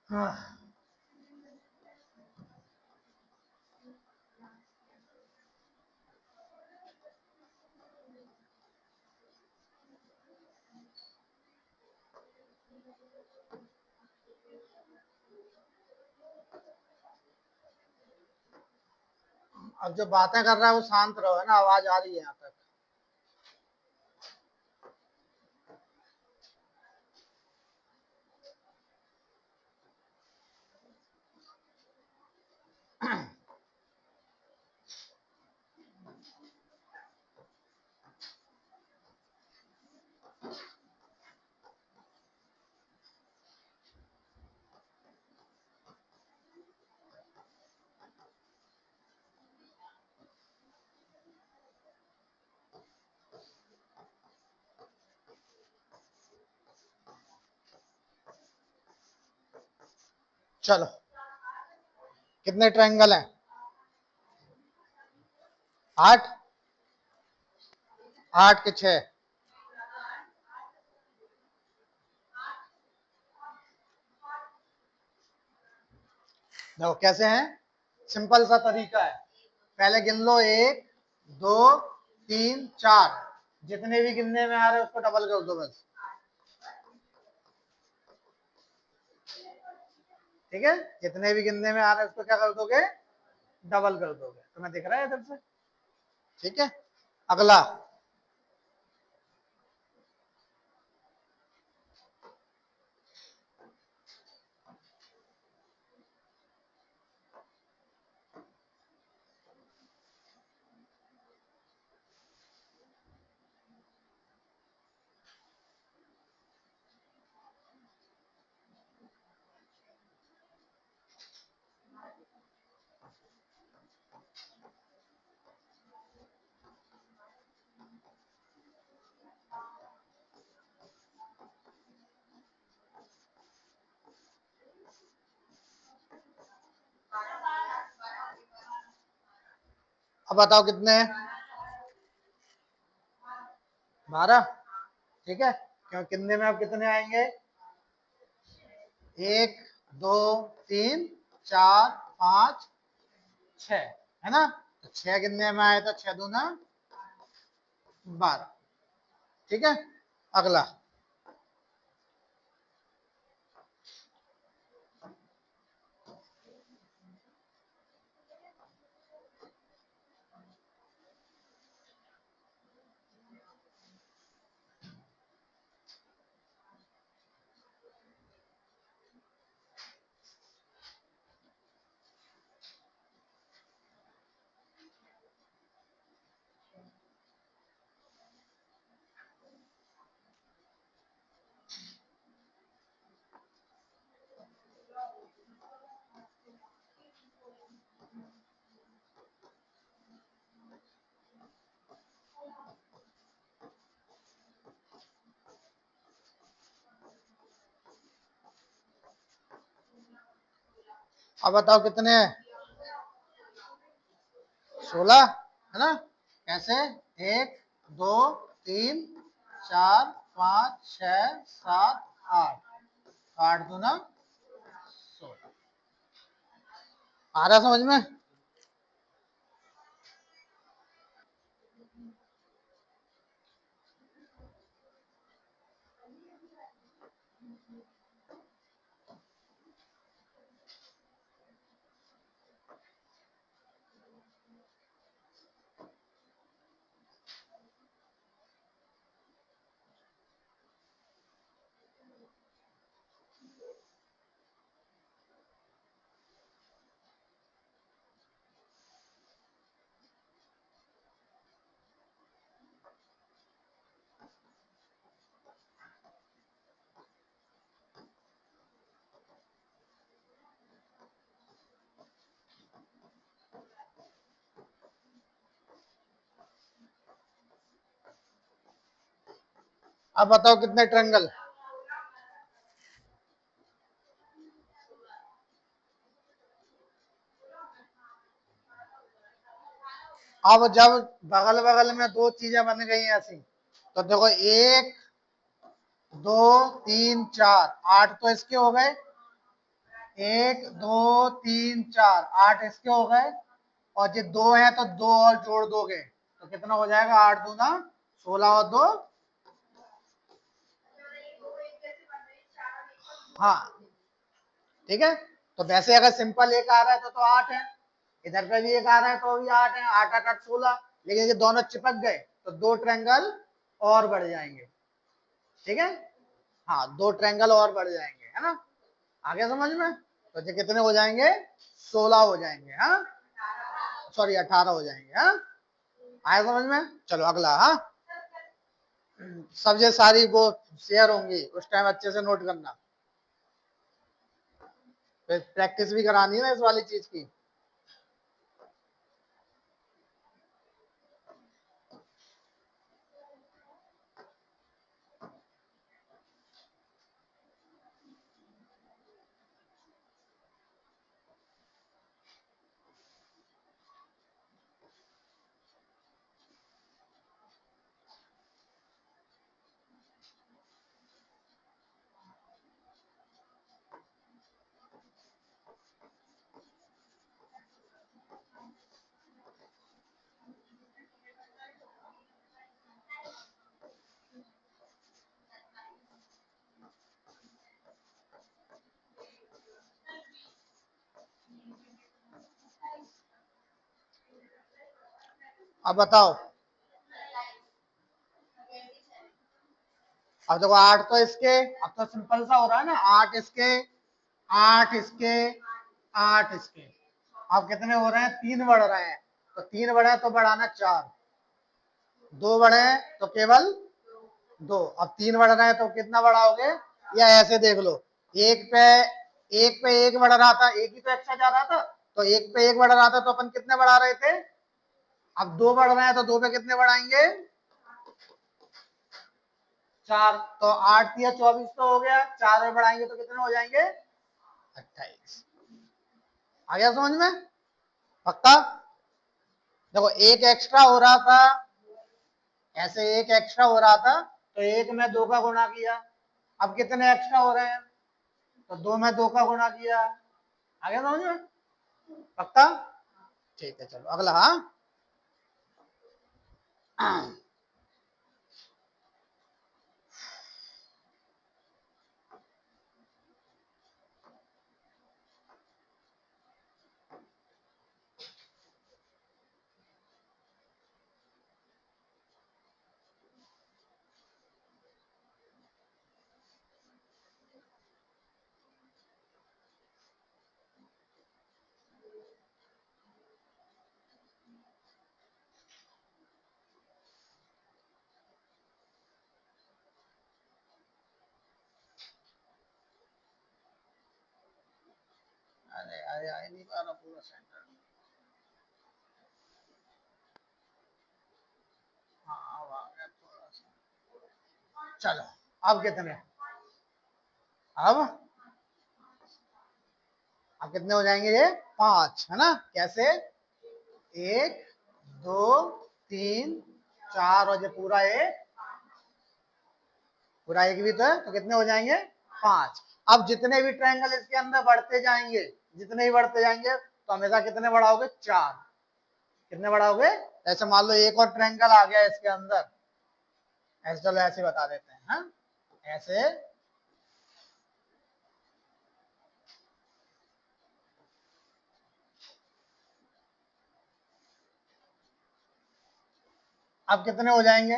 हाँ। अब जो बातें कर रहा है वो शांत रहो, है ना, आवाज आ रही है यहाँ तक। चलो, कितने ट्रायंगल हैं? 8, 8 के 6। देखो कैसे हैं, सिंपल सा तरीका है। पहले गिन लो, 1 2 3 4, जितने भी गिनने में आ रहे हैं उसको डबल कर दो बस। ठीक है, जितने भी गिनने में आ रहे हैं उसको क्या कर दोगे, डबल कर दोगे। तुम्हें दिख रहा है इधर से? ठीक है, अगला। अब बताओ कितने हैं? 12। ठीक है, क्यों गिनने में अब कितने आएंगे, 1 2 3 4 5 6, है ना? तो 6 गिनने में आए तो 6 दूना 12। ठीक है, अगला। अब बताओ कितने हैं, 16, है ना? कैसे, 1 2 3 4 5 6 7 8, 8 दूना 16। आ रहा समझ में? अब बताओ कितने ट्रायंगल? अब जब बगल बगल में दो चीजें बन गई ऐसी, तो देखो 1 2 3 4, 8 तो इसके हो गए, 1 2 3 4 8 इसके हो गए, और ये 2 है तो 2 और जोड़ दोगे तो कितना हो जाएगा? 8 दूना 16 और 2, हाँ ठीक है। तो वैसे अगर सिंपल एक आ रहा है तो 8 है, इधर पे भी एक आ रहा है तो भी 8 है, 8 8 8 16। लेकिन ये दोनों चिपक गए तो 2 ट्रायंगल और बढ़ जाएंगे, ठीक है। हाँ 2 ट्रायंगल और बढ़ जाएंगे, है ना। आगे समझ में? तो ये कितने हो जाएंगे? 16 हो जाएंगे, हाँ सॉरी 18 हो जाएंगे, हाँ आए समझ में? चलो अगला, हाँ सब ये सारी वो शेयर होंगी उस टाइम अच्छे से नोट करना, फिर प्रैक्टिस भी करानी है ना इस वाली चीज की। अब बताओ, अब देखो 8 तो इसके, अब तो सिंपल सा हो रहा है ना, 8 इसके 8 इसके 8 इसके, अब कितने हो रहे हैं? 3 बढ़ रहे हैं, तो 3 बढ़े तो बढ़ाना 4, 2 बढ़े तो केवल 2, अब 3 बढ़ रहे हैं तो कितना बढ़ाओगे? या ऐसे देख लो, एक पे एक बढ़ रहा था, एक ही तो एक्स्ट्रा जा रहा था, तो एक पे एक बढ़ रहा था तो अपन कितने बढ़ा रहे थे? अब 2 बढ़ रहे हैं तो 2 पे कितने बढ़ाएंगे? 4, तो 8 या 24 तो हो गया, 4 में बढ़ाएंगे तो कितने हो जाएंगे? 28। आ गया समझ में? पक्का? देखो एक एक्स्ट्रा हो रहा था, ऐसे एक एक्स्ट्रा हो रहा था तो एक में 2 का गुणा किया, अब कितने एक्स्ट्रा हो रहे हैं? तो 2 में 2 का गुणा किया। आ गया समझ में? पक्का? ठीक है चलो अगला, हाँ अरे अरे आ नहीं पा रहा पूरा सेंटर। हाँ अब आ गया थोड़ा सा। चलो अब कितने? अब कितने हो जाएंगे? ये 5 है ना। कैसे? 1 2 3 4 और ये पूरा एक भी तो है, तो कितने हो जाएंगे? 5। अब जितने भी ट्रायंगल इसके अंदर बढ़ते जाएंगे, जितने ही बढ़ते जाएंगे तो हमेशा कितने बढ़ाओगे? 4। कितने बढ़ाओगे? ऐसे मान लो एक और ट्रायंगल आ गया इसके अंदर, ऐसे चलो ऐसे बता देते हैं, हाँ ऐसे। अब कितने हो जाएंगे?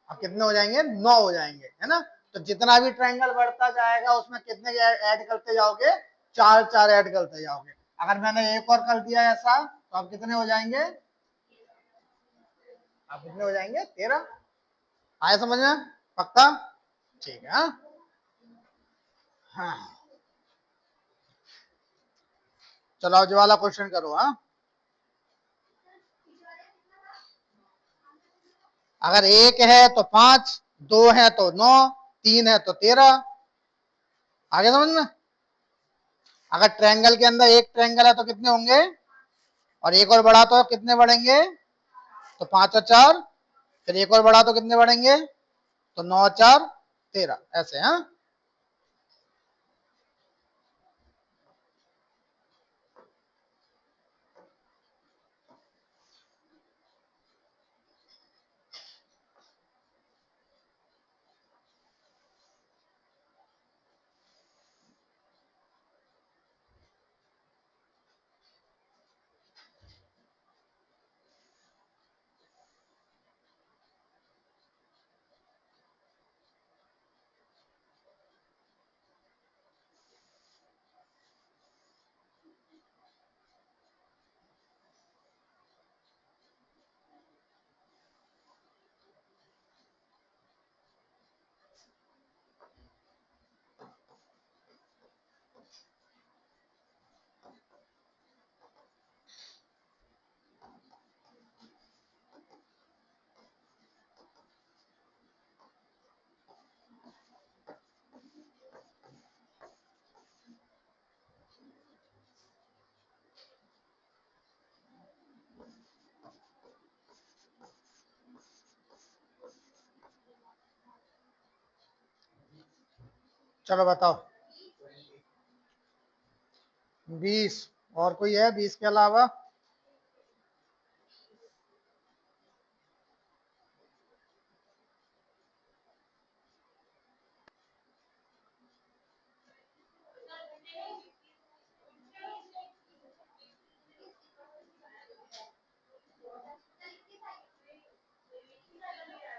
अब कितने हो जाएंगे? 9 हो जाएंगे, है ना। तो जितना भी ट्रायंगल बढ़ता जाएगा उसमें कितने ऐड करते जाओगे? 4 4 ऐड करते जाओगे। अगर मैंने एक और कर दिया ऐसा तो अब कितने हो जाएंगे? अब कितने हो जाएंगे? 13। आए समझ में? पक्का? ठीक है, हाँ हाँ चलो आज वाला क्वेश्चन करो, हाँ। अगर 1 है तो 5, 2 है तो 9, 3 है तो 13। आगे समझ में? अगर ट्रायंगल के अंदर एक ट्रायंगल है तो कितने होंगे? और एक और बढ़ा तो कितने बढ़ेंगे? तो 5 और 4, फिर एक और बढ़ा तो कितने बढ़ेंगे? तो 9 4 13, ऐसे, हाँ चलो बताओ। 20। और कोई है 20 के अलावा?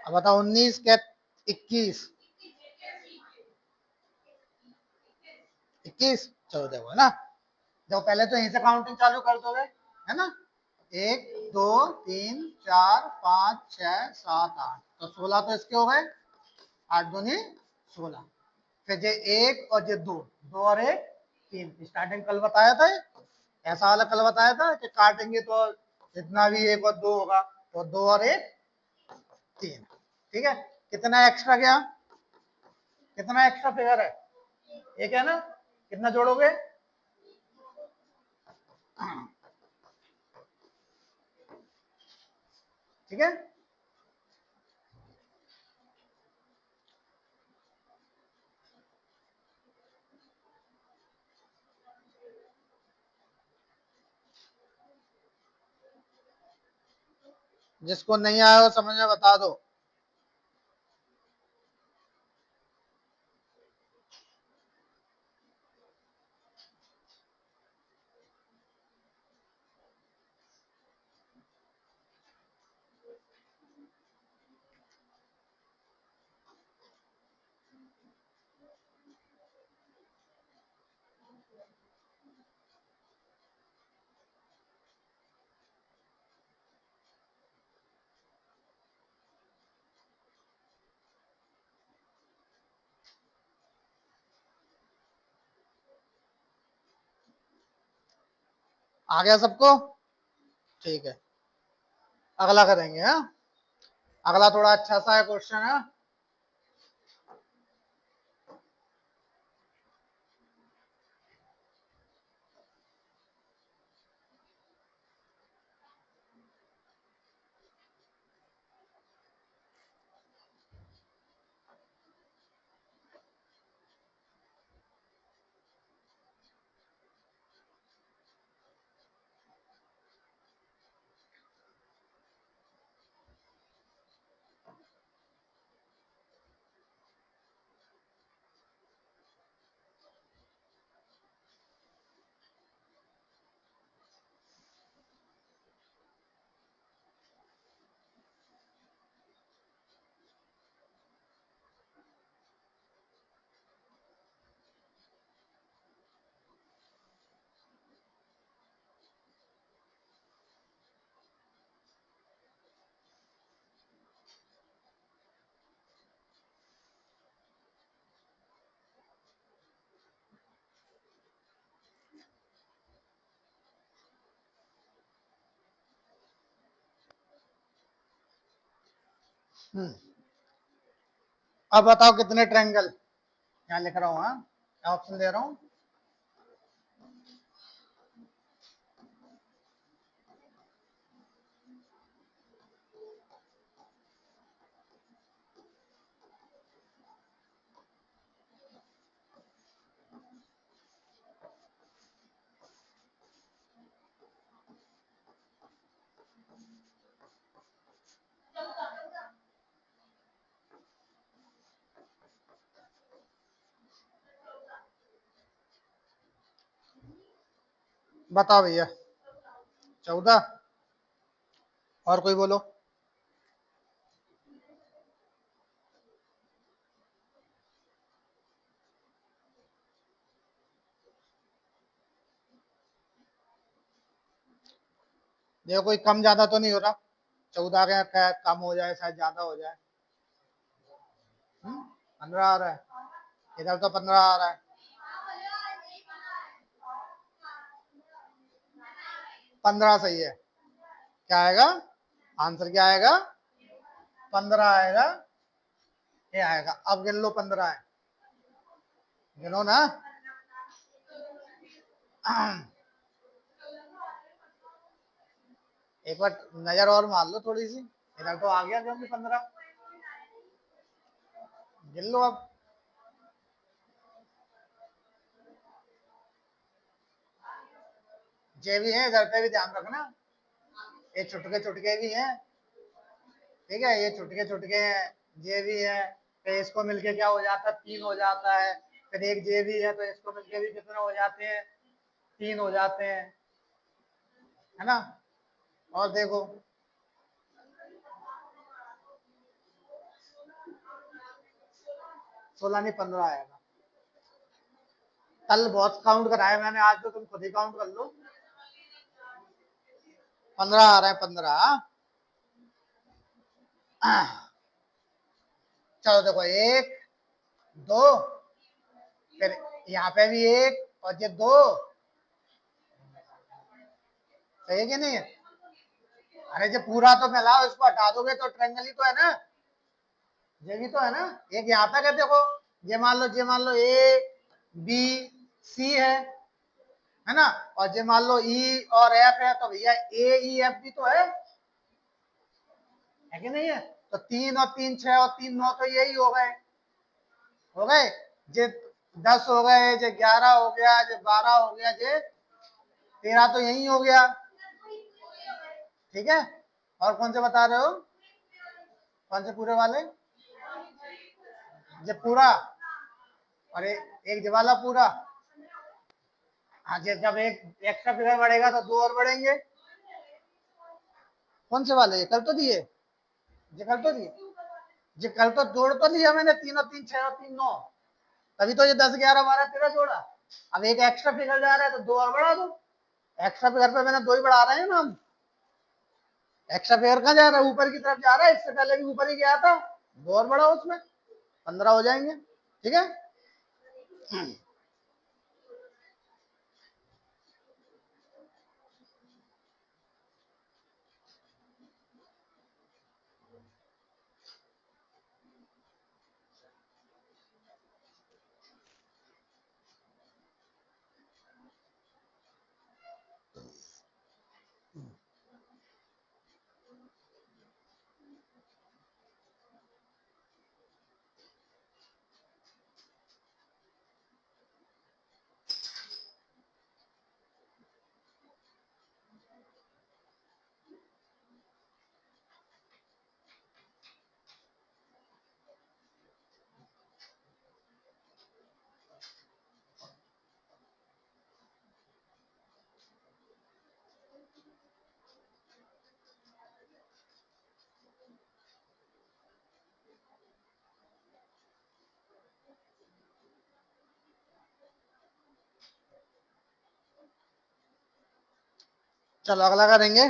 अब बताओ 19 के 21। 21। चलो देखो, है ना। देखो पहले तो यहीं से काउंटिंग चालू कर दोगे, है ना। 1 2 3 4 5 6 7 8, तो 16 तो इसके हो गए। 8 दूनी 16। फिर ये 1 और ये 2, 2 और 1 3। स्टार्टिंग कल बताया था ये? ऐसा वाला कल बताया था कि काटेंगे तो जितना भी 1 और 2 होगा, तो 2 और 1 3। ठीक है। कितना एक्स्ट्रा गया? कितना एक्स्ट्रा फिगर है? एक है ना। कितना जोड़ोगे? ठीक है। जिसको नहीं आया वो समझ में बता दो। आ गया सबको? ठीक है, अगला करेंगे। हाँ, अगला थोड़ा अच्छा सा है क्वेश्चन है। अब बताओ कितने ट्रायंगल। यहाँ लिख रहा हूँ। हाँ, ऑप्शन दे रहा हूँ। बताओ भैया। 14। और कोई बोलो। देखो कोई कम ज्यादा तो नहीं हो रहा। 14 का कम हो जाए, शायद ज्यादा हो जाए। 15 आ रहा है। इधर तो 15 आ रहा है। 15 सही है। क्या आएगा? आंसर क्या आएगा? 15 आएगा। ये आएगा। अब गिन लो 15 है। गिनो ना। एक बार नजर और मार लो थोड़ी सी। इधर तो आ गया क्योंकि 15। गिन लो अब। जे भी है, इधर पे भी ध्यान रखना, ये चुटके चुटके भी हैं, ठीक है, ये चुटके चुटके हैं, जे भी है, फिर इसको मिलके क्या हो जाता है, 3 हो जाता है, फिर एक जे भी है तो इसको मिलके भी कितने हो जाते हैं, 3 हो जाते हैं, है ना। और देखो 16 नहीं 15 आएगा, कल बहुत काउंट कराया मैंने, आज तो तुम खुद ही काउंट कर लो, 15 आ रहा है, 15। चलो देखो, 1 2, फिर यहाँ पे भी 1 और ये 2, सही है कि नहीं है। अरे जब पूरा तो मिलाओ, इसको हटा दोगे तो ट्रायंगल ही तो है ना, ये भी तो है ना। एक यहाँ तक है, देखो ये मान लो ए बी सी है ना, और ये मान लो ई और एफ है, तो भैया ए ई एफ भी तो है कि नहीं है। तो 3 और 3 6 और 3 9, तो यही हो गए, ये 10 हो गए, ये 11 हो गया, ये 12 हो गया, ये 13 तो यही हो गया, ठीक है। और कौन से बता रहे हो, कौन से पूरे वाले, ये पूरा, और एक ये वाला पूरा। हाँ, जब एक एक्स्ट्रा फिगर बढ़ेगा तो 2 और बढ़ेंगे। कौन से वाले, कल तो दिए, ये कल तो दिए, ये कल तो जोड़ तो लिया मैंने, 3 और 3 6 और 3 9, तभी तो ये 10 11 12 13 जोड़ा। अब एक एक्स्ट्रा फिगर जा रहा है तो 2 और बढ़ा दो, एक्स्ट्रा फिगर पे मैंने 2 ही बढ़ा रहे हैं ना हम। एक्स्ट्रा फिगर कहाँ जा रहा है, ऊपर की तरफ जा रहा है, इससे पहले भी ऊपर ही गया था, 2 और बढ़ा उसमें, 15 हो जाएंगे, ठीक है। चलो अगला करेंगे।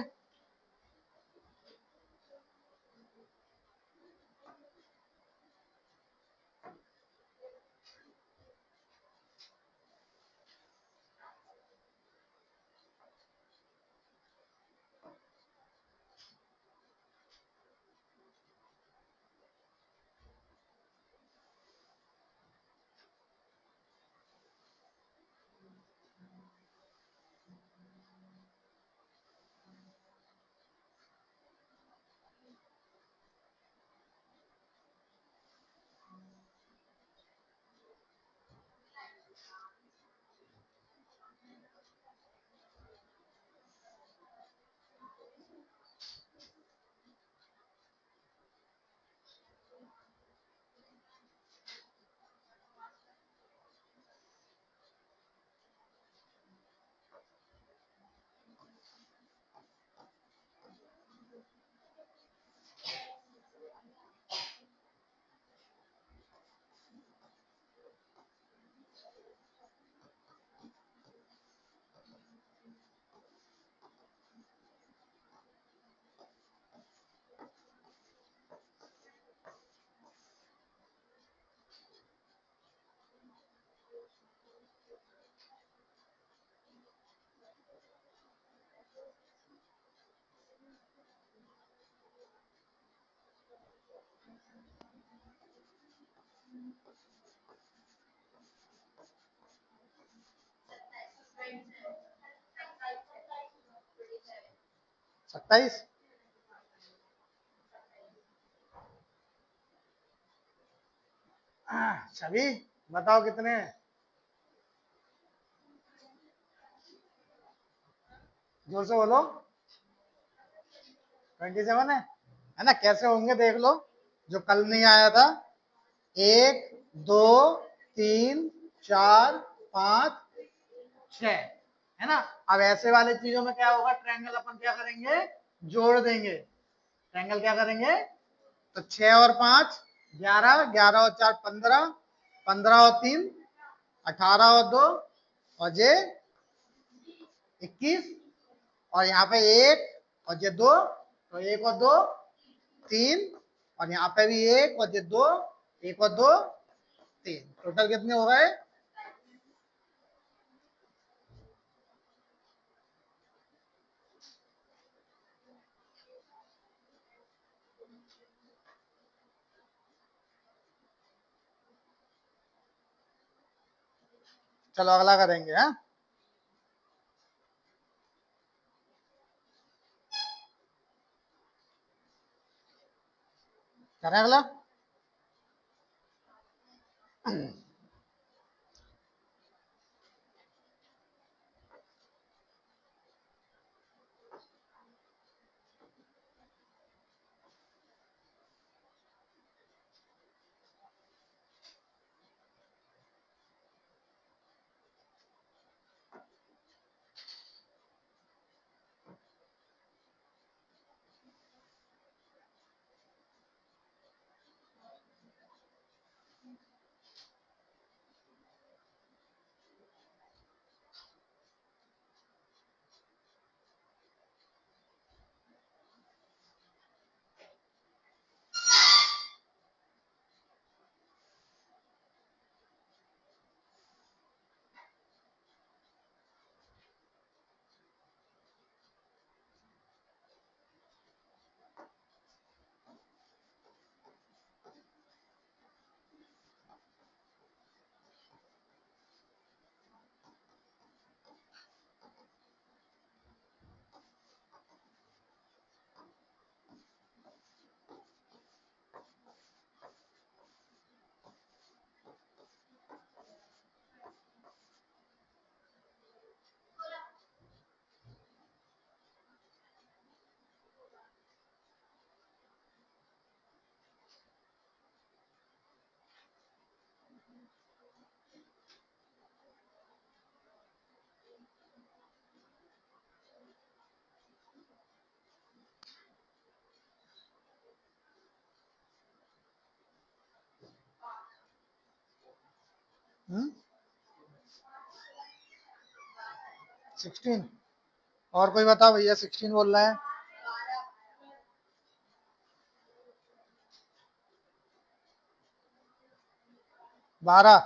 सत्ताईस, छवि बताओ कितने हैं। जोर से बोलो। 27 है ना? कैसे होंगे देख लो, जो कल नहीं आया था। 1 2 3 4 5 6, है ना? अब ऐसे वाले चीजों में क्या होगा, ट्रायंगल अपन क्या करेंगे, जोड़ देंगे। ट्रायंगल क्या करेंगे, तो 6 और 5 11, 11 और 4 15, 15 और 3 18 और 2 और ये 21, और यहाँ पे 1 और ये 2, तो 1 और 2 3, और यहाँ पे भी 1 और ये 2, 1 और 2 3, टोटल कितने हो गए? चलो अगला करेंगे। हाँ, करें अगला। हम्म, 16। और कोई बताओ भैया, 16 बोल रहा है। 12,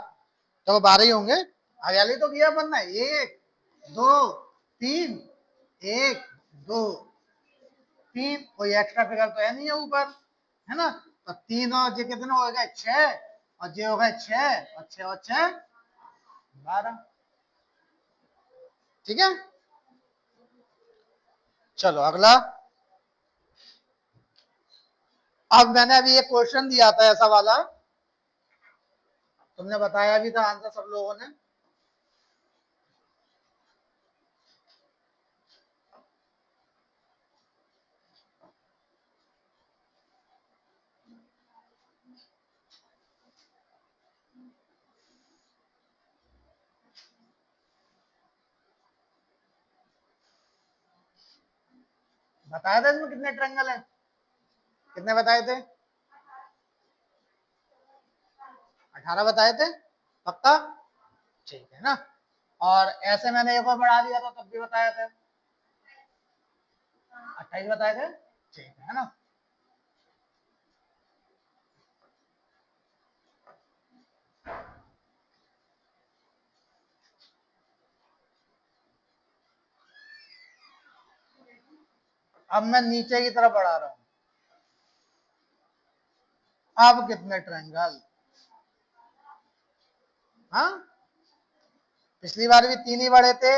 तो 12 ही होंगे। हरियाली तो किया अपन ने, 1 2 3, 1 2 3, कोई एक्स्ट्रा फिगर तो है नहीं है ऊपर, है ना? तो 3 और ये कितने हो गए, 6, और ये हो गए 6, और 6 और 6 12। ठीक है, चलो अगला। अब मैंने अभी एक क्वेश्चन दिया था ऐसा वाला, तुमने बताया भी था आंसर सब लोगों ने। बताया था इसमें कितने ट्रायंगल हैं, कितने बताए थे? 18 बताए थे, पक्का? ठीक है ना? और ऐसे मैंने एक और बढ़ा दिया था, तब भी बताया था, 28 बताए थे। ठीक है ना? अब मैं नीचे की तरफ बढ़ा रहा हूं। अब कितने ट्रायंगल? हाँ, पिछली बार भी 3 ही बढ़े थे,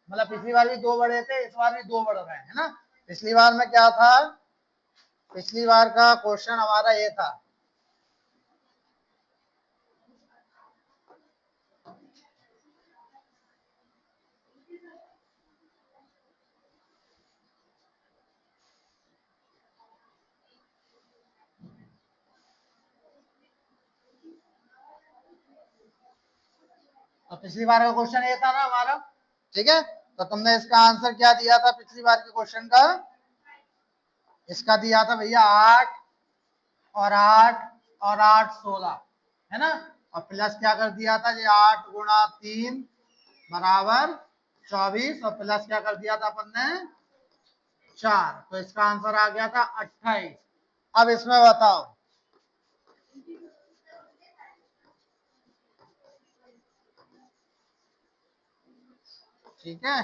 मतलब पिछली बार भी 2 बढ़े थे, इस बार भी 2 बढ़ रहे हैं, है ना? पिछली बार में क्या था, पिछली बार का क्वेश्चन हमारा ये था, तो पिछली बार का क्वेश्चन ये था ना हमारा, ठीक है। तो तुमने इसका आंसर क्या दिया था पिछली बार के क्वेश्चन का? इसका दिया था भैया 8 और 8 और 8 16, है ना। और प्लस क्या कर दिया था ये 8 गुणा 3 बराबर 24, और प्लस क्या कर दिया था अपन ने 4। तो इसका आंसर आ गया था 28। अब इसमें बताओ, ठीक है।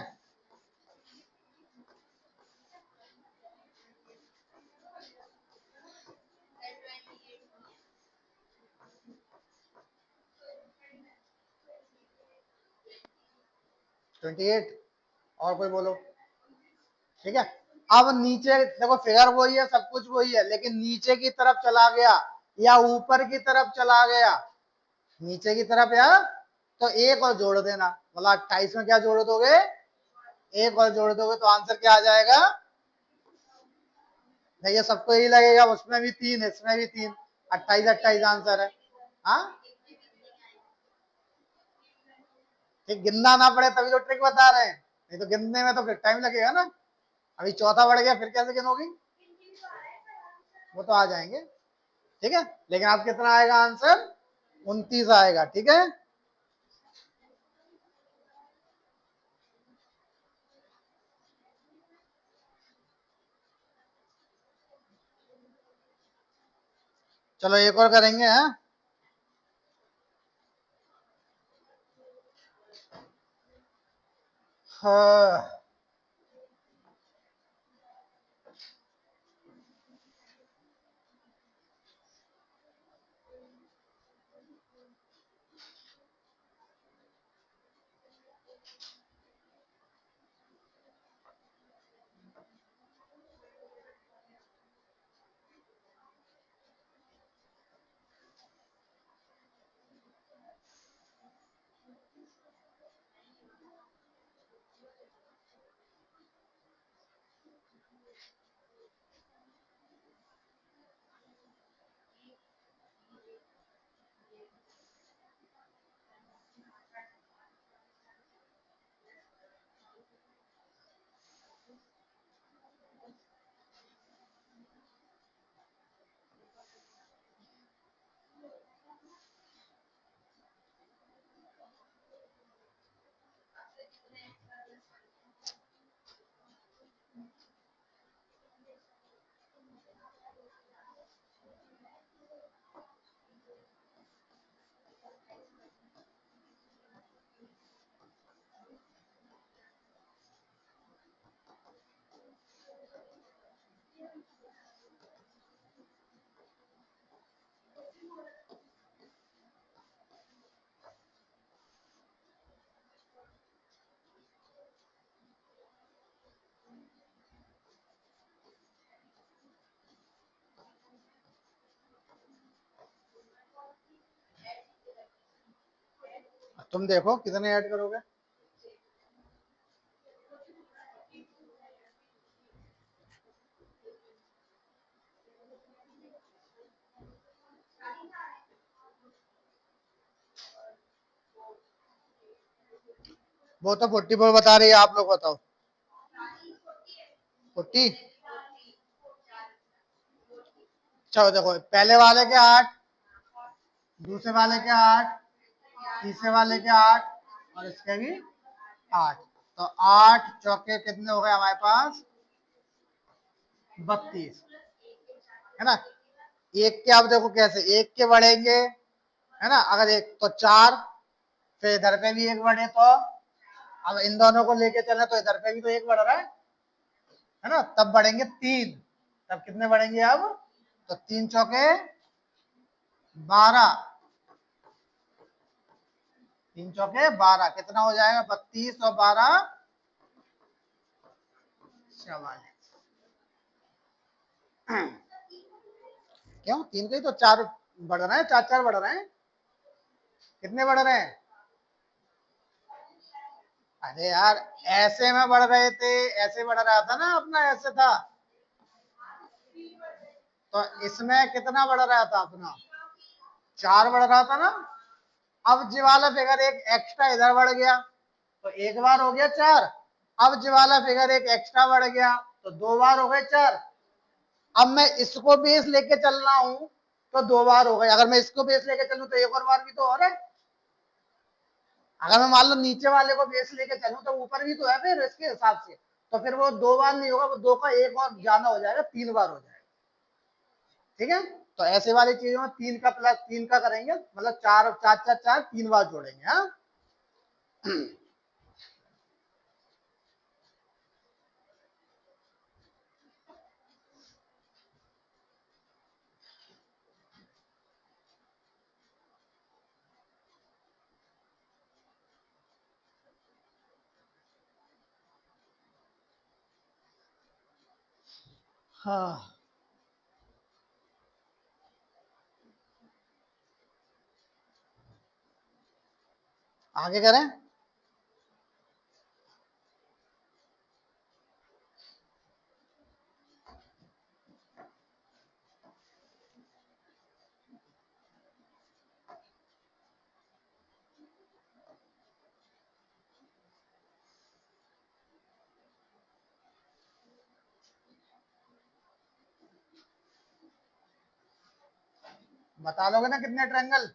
Twenty eight. और कोई बोलो, ठीक है। अब नीचे देखो, फिगर वही है, सब कुछ वही है, लेकिन नीचे की तरफ चला गया या ऊपर की तरफ चला गया, नीचे की तरफ या, तो एक और जोड़ देना। मतलब 28 में क्या जोड़ दोगे? एक और जोड़ दोगे तो आंसर क्या आ जाएगा? देखिए सबको यही लगेगा उसमें भी 3, इसमें भी 3, 28 28 आंसर है। हाँ, ठीक, गिनना ना पड़े तभी तो ट्रिक बता रहे हैं, नहीं तो गिनने में तो फिर टाइम लगेगा ना। अभी चौथा बढ़ गया, फिर कैसे गिनोगी? वो तो आ जाएंगे, ठीक है। लेकिन आप कितना आएगा आंसर? 29 आएगा, ठीक है। चलो एक और करेंगे, हैं। हाँ। तुम देखो कितने ऐड करोगे। वो तो 44 बता रही है, आप लोग बताओ। 40। चलो देखो, पहले वाले के 8, दूसरे वाले के 8, तीसरे वाले के 8, और इसके भी 8। तो 8 चौके कितने हो गए हमारे पास? 32, है ना। एक के, अब देखो कैसे एक के बढ़ेंगे, है ना। अगर एक तो 4, फिर इधर पे भी एक बढ़े तो, अब इन दोनों को लेके चले तो इधर पे भी तो एक बढ़ रहा है ना। तब बढ़ेंगे 3, तब कितने बढ़ेंगे अब? तो 3 चौके 12, 3 चौके 12, कितना हो जाएगा? 32 और 12 44। क्यों 3 के ही तो 4 बढ़ रहे हैं, 4 4 बढ़ रहे हैं। कितने बढ़ रहे हैं? अरे यार, ऐसे में बढ़ रहे थे, ऐसे बढ़ रहा था ना अपना, ऐसे था। तो इसमें कितना बढ़ रहा था अपना? 4 बढ़ रहा था ना। अब जी वाला फिगर एक एक्स्ट्रा इधर बढ़ गया तो एक बार हो गया 4। अब जी वाला फिगर एक एक्स्ट्रा बढ़ गया तो 2 बार हो गए 4। अब मैं इसको बेस लेके चल रहा हूं तो 2 बार हो गए। अगर मैं इसको बेस लेके चलूं तो एक और बार भी तो हो रहा है। अगर मैं मान लो नीचे वाले को बेस लेके चलूं तो ऊपर भी तो है फिर इसके हिसाब से। तो फिर वो 2 बार नहीं होगा, वो 2 का एक और ज्यादा हो जाएगा, 3 बार हो जाएगा। ठीक है, तो ऐसे वाली चीजों में 3 का प्लस 3 का करेंगे, मतलब 4 4 4 4 3 बार जोड़ेंगे। हाँ हाँ, आगे करें। बता लोगे ना कितने ट्रायंगल?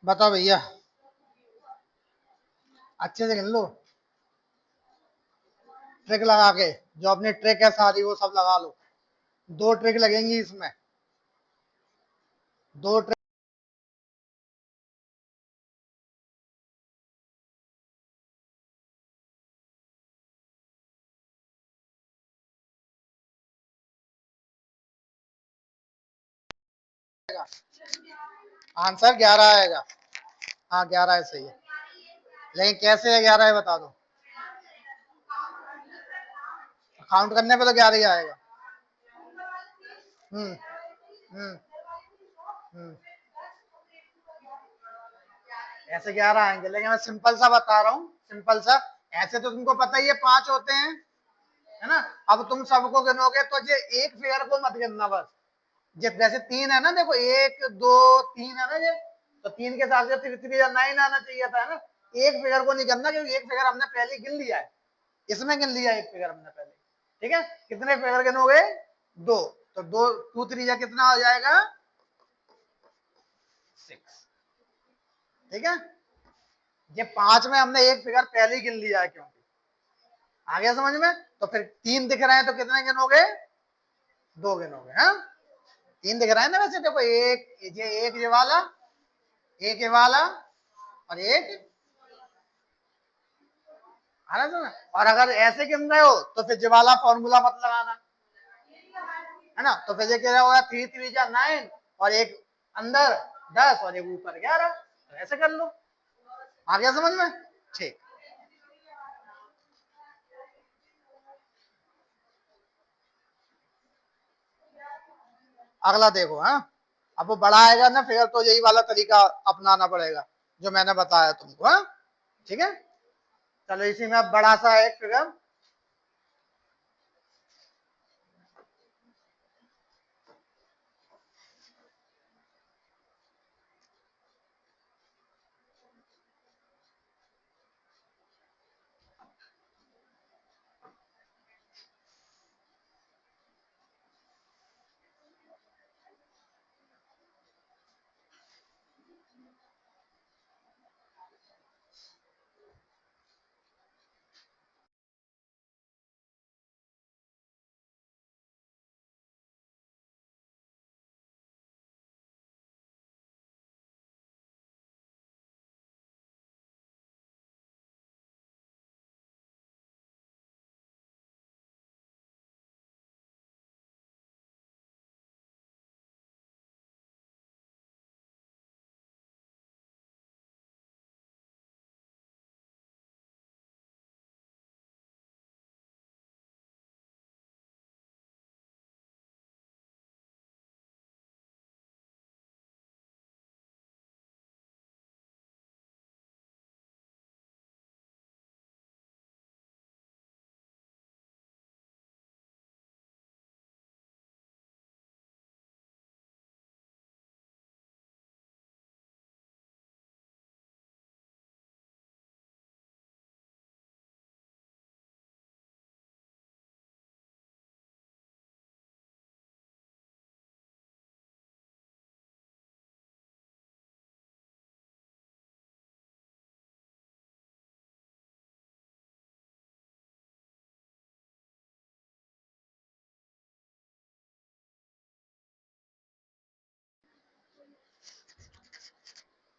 बताओ भैया, अच्छे से गिन लो, ट्रिक लगा के। जो अपनी ट्रिक है सारी वो सब लगा लो। 2 ट्रिक लगेंगी इसमें, 2 ट्रिक। आंसर 11 आएगा। हाँ 11 है, सही है। लेकिन कैसे है 11 है बता दो। काउंट करने पे तो 11 ही आएगा। हम्म हम्म हम्म ऐसे 11 आएंगे, लेकिन मैं सिंपल सा बता रहा हूँ, सिंपल सा। ऐसे तो तुमको पता ही है 5 होते हैं, है ना। अब तुम सबको गिनोगे तो ये एक फिगर को मत गिनना बस। जैसे 3 है ना, देखो 1 2 3 है ना ये, तो 3 के साथ 3 3 या 9 आना चाहिए था, है ना। एक फिगर को नहीं गिनना, क्योंकि एक फिगर हमने पहले गिन लिया है। इसमें गिन लिया एक फिगर हमने पहले। ठीक है, कितने फिगर गिनोगे? 2। तो 2 2 3 या कितना हो जाएगा? 6। ठीक है, ये 5 में हमने एक फिगर पहले ही गिन लिया है, क्योंकि आ गया समझ में। तो फिर 3 दिख रहे हैं तो कितने गिनोगे? 2 गिनोगे। हाँ, 3 दिख रहा है ना वैसे, देखो एक ये वाला, एक ये वाला, और एक, है ना। और अगर ऐसे गिन रहे हो तो फिर ये वाला फॉर्मूला मत लगाना, है ना। तो फिर ये क्या होगा? 3 3 जा 9, और एक अंदर 10 और एक ऊपर 11। तो ऐसे कर लो। आ गया समझ में? ठीक। अगला देखो। हाँ, अब वो बड़ा आएगा ना फिगर, तो यही वाला तरीका अपनाना पड़ेगा जो मैंने बताया तुमको। हाँ, ठीक है। चलो इसी में अब बड़ा सा एक फिगर।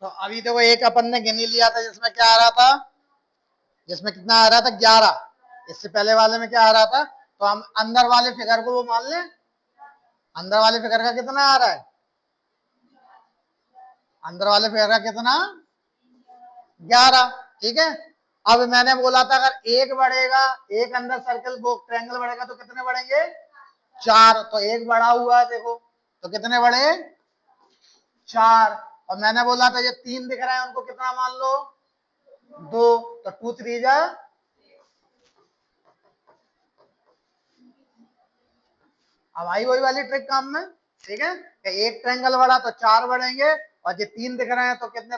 तो अभी देखो एक अपन ने गिनी लिया था जिसमें क्या आ रहा था, जिसमें कितना आ रहा था 11। इससे पहले वाले में क्या आ रहा था, तो हम अंदर वाले फिगर को वो मान लें, अंदर वाले फिगर का कितना आ रहा है, अंदर वाले फिगर का कितना 11। ठीक है। अब मैंने बोला था अगर एक बढ़ेगा, एक अंदर सर्कल वो ट्रायंगल बढ़ेगा तो कितने बढ़ेंगे 4। तो एक बढ़ा हुआ है देखो, तो कितने बढ़े 4। और मैंने बोला था ये 3 दिख रहा है उनको कितना मान लो 2। तो 2 3 जा, अब आई वही वाली ट्रिक काम में। ठीक है, कि एक ट्रायंगल बढ़ा तो 4 बढ़ेंगे, और ये 3 दिख रहे हैं तो कितने